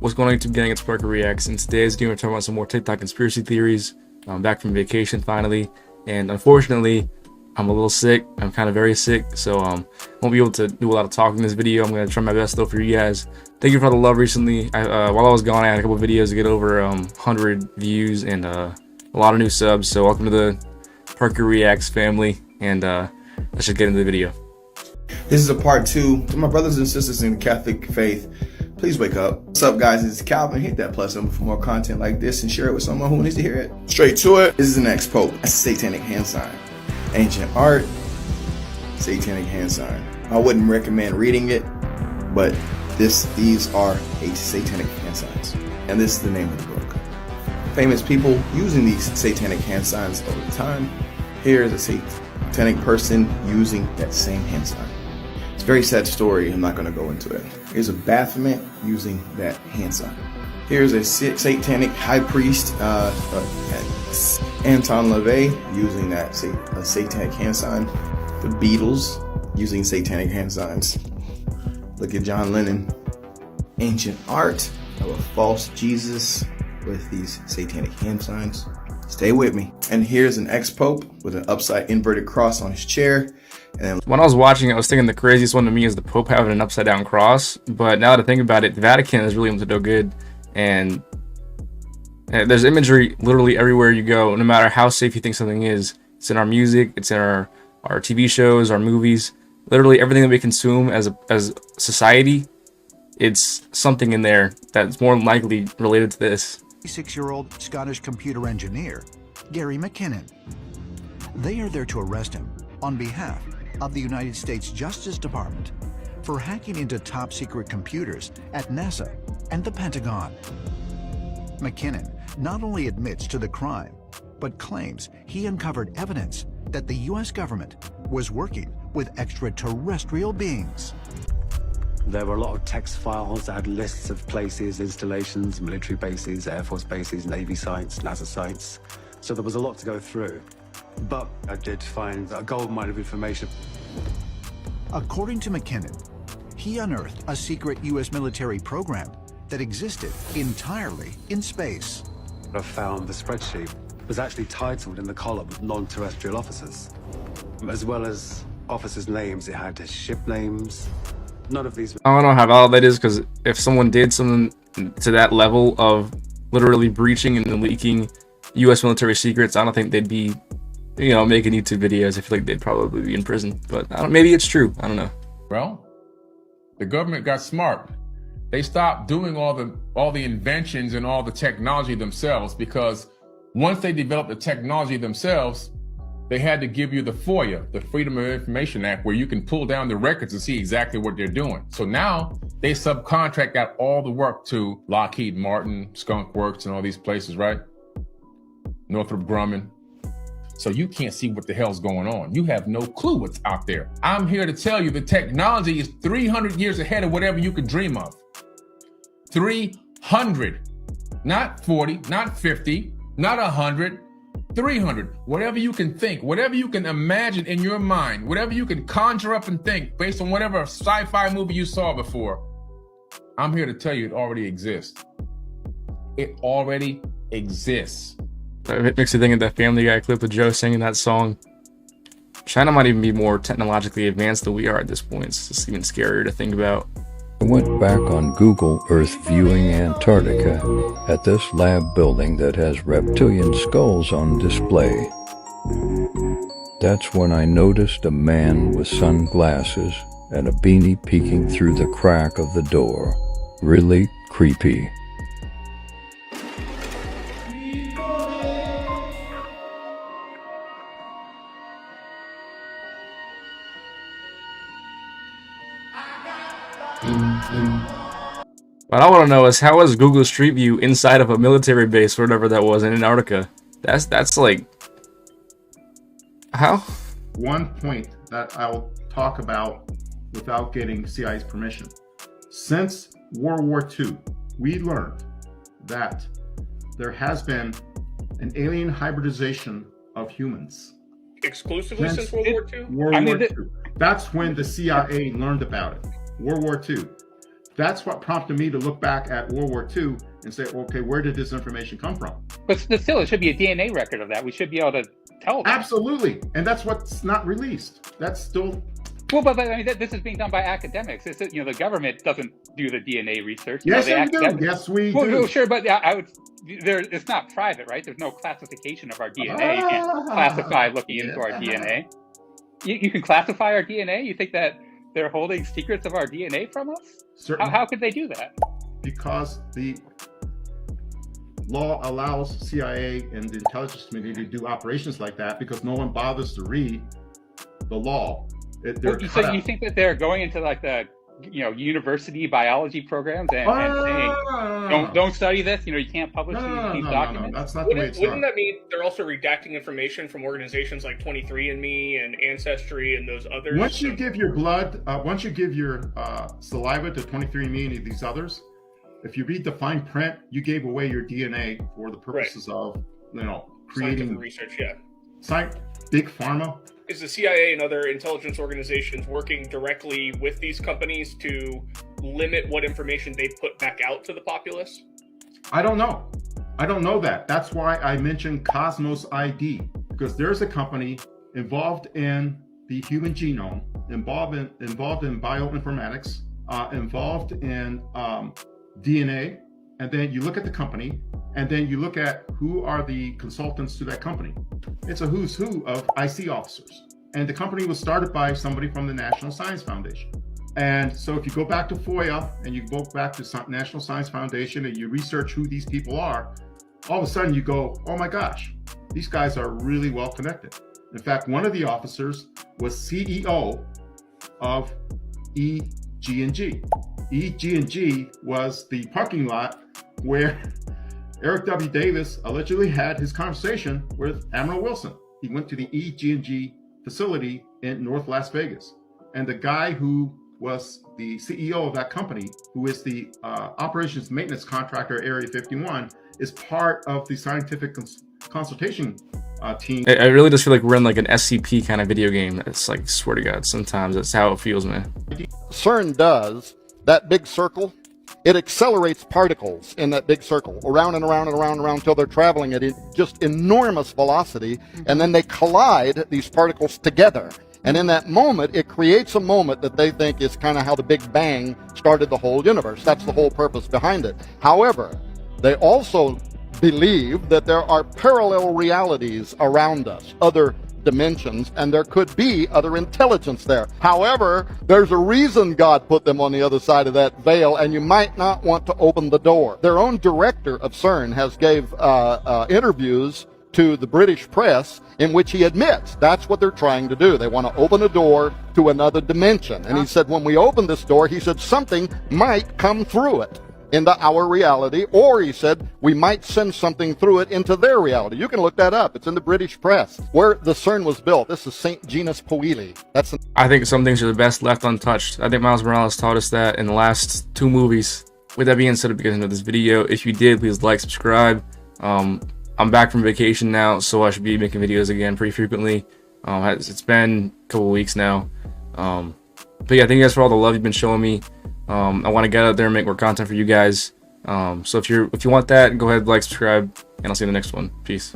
What's going on YouTube gang? It's ParkyReacts, and today's video we're talking about some more TikTok conspiracy theories. I'm back from vacation finally, and unfortunately, I'm a little sick. I'm kind of very sick, so won't be able to do a lot of talking in this video. I'm gonna try my best though for you guys. Thank you for all the love recently. While I was gone, I had a couple videos to get over 100 views and a lot of new subs. So welcome to the ParkyReacts family, and let's just get into the video. This is a part 2 to my brothers and sisters in the Catholic faith. Please wake up. What's up, guys? It's Calvin. Hit that plus symbol for more content like this and share it with someone who needs to hear it. Straight to it. This is an ex-pope. That's a satanic hand sign. Ancient art, satanic hand sign. I wouldn't recommend reading it, but these are satanic hand signs. And this is the name of the book. Famous people using these satanic hand signs over time. Here's a satanic person using that same hand sign. It's a very sad story. I'm not going to go into it. Here's a Baphomet using that hand sign. Here's a satanic high priest, Anton LaVey, using that satanic hand sign. The Beatles using satanic hand signs. Look at John Lennon. Ancient art of a false Jesus with these satanic hand signs. Stay with me. And here's an ex-pope with an upside inverted cross on his chair. And when I was watching it, I was thinking the craziest one to me is the Pope having an upside down cross. But now that I think about it, the Vatican is really into no good. And there's imagery literally everywhere you go, no matter how safe you think something is. It's in our music, it's in our TV shows, our movies. Literally everything that we consume as a society, it's something in there that's more likely related to this. 26-year-old Scottish computer engineer, Gary McKinnon. They are there to arrest him on behalf of the United States Justice Department for hacking into top-secret computers at NASA and the Pentagon. McKinnon not only admits to the crime, but claims he uncovered evidence that the U.S. government was working with extraterrestrial beings. There were a lot of text files that had lists of places, installations, military bases, Air Force bases, Navy sites, NASA sites. So there was a lot to go through. But I did find a gold mine of information. According to McKinnon, he unearthed a secret U.S. military program that existed entirely in space. I found the spreadsheet was actually titled in the column non-terrestrial officers. As well as officers' names, it had ship names. None of these. I don't know how valid that is, because if someone did something to that level of literally breaching and leaking U.S. military secrets, I don't think they'd be, making YouTube videos. I feel like they'd probably be in prison. But maybe it's true. I don't know. Well, the government got smart. They stopped doing all the inventions and all the technology themselves, because once they developed the technology themselves, they had to give you the FOIA, the Freedom of Information Act, where you can pull down the records and see exactly what they're doing. So now they subcontract out all the work to Lockheed Martin, Skunk Works, and all these places, right? Northrop Grumman. So you can't see what the hell's going on. You have no clue what's out there. I'm here to tell you the technology is 300 years ahead of whatever you could dream of. 300, not 40, not 50, not 100. 300, whatever you can think, whatever you can imagine in your mind, whatever you can conjure up and think based on whatever sci-fi movie you saw before, I'm here to tell you it already exists. It already exists. It makes you think of that Family Guy clip of Joe singing that song. China might even be more technologically advanced than we are at this point. It's just even scarier to think about. I went back on Google Earth viewing Antarctica at this lab building that has reptilian skulls on display. That's when I noticed a man with sunglasses and a beanie peeking through the crack of the door. Really creepy. What I want to know is, how was Google Street View inside of a military base or whatever that was in Antarctica? That's like, how? One point that I'll talk about without getting CIA's permission. Since World War II, we learned that there has been an alien hybridization of humans. Exclusively since World War II? World War II. That's when the CIA learned about it. World War II. That's what prompted me to look back at World War II and say, okay, where did this information come from? But still, it should be a DNA record of that. We should be able to tell that. Absolutely. And that's what's not released. That's still... Well, but I mean, this is being done by academics. It's, you know, the government doesn't do the DNA research. Yes, you know, we do. Yes, we do. Well, sure, but I would. It's not private, right? There's no classification of our DNA. You can't classify looking into our DNA. You can classify our DNA? You think that they're holding secrets of our DNA from us? Certainly. How could they do that? Because the law allows CIA and the intelligence community to do operations like that because no one bothers to read the law. So you think that they're going into like the, you know, university biology programs and saying, don't study this, you know, you can't publish these documents? No, that's not the way it's done. Wouldn't that mean they're also redacting information from organizations like 23andMe and Ancestry and those others? Once you give your blood, once you give your saliva to 23andMe and these others, if you read the fine print, you gave away your DNA for the purposes of, you know, creating research. Yeah. Big pharma. Is the CIA and other intelligence organizations working directly with these companies to limit what information they put back out to the populace? I don't know. I don't know that. That's why I mentioned Cosmos ID, because there's a company involved in the human genome, involved in bioinformatics, involved in DNA, and then you look at the company, and then you look at who are the consultants to that company. It's a who's who of IC officers. And the company was started by somebody from the National Science Foundation. And so if you go back to FOIA and you go back to National Science Foundation and you research who these people are, all of a sudden you go, oh my gosh, these guys are really well connected. In fact, one of the officers was CEO of EG&G. EG&G was the parking lot where Eric W. Davis allegedly had his conversation with Admiral Wilson. He went to the EG&G facility in North Las Vegas. And the guy who was the CEO of that company, who is the operations maintenance contractor, Area 51, is part of the scientific consultation team. I really just feel like we're in like an SCP kind of video game. It's like, swear to God, sometimes that's how it feels, man. CERN does, that big circle, it accelerates particles in that big circle around and around and around and around until they're traveling at just enormous velocity, and then they collide these particles together. And in that moment, it creates a moment that they think is kind of how the Big Bang started the whole universe. That's the whole purpose behind it. However, they also believe that there are parallel realities around us, other dimensions, and there could be other intelligence there. However, there's a reason God put them on the other side of that veil, and you might not want to open the door. Their own director of CERN has gave interviews to the British press in which he admits that's what they're trying to do. They want to open a door to another dimension. And he said, when we open this door, he said, something might come through it into our reality, or he said, we might send something through it into their reality. You can look that up. It's in the British press. Where the CERN was built, this is St. Genus Powili. I think some things are the best left untouched. I think Miles Morales taught us that in the last 2 movies. With that being said, at the beginning of this video, if you did, please like, subscribe. I'm back from vacation now, so I should be making videos again pretty frequently. It's been a couple weeks now. But yeah, thank you guys for all the love you've been showing me. I want to get out there and make more content for you guys. So if you want that, go ahead, like, subscribe, and I'll see you in the next one. Peace.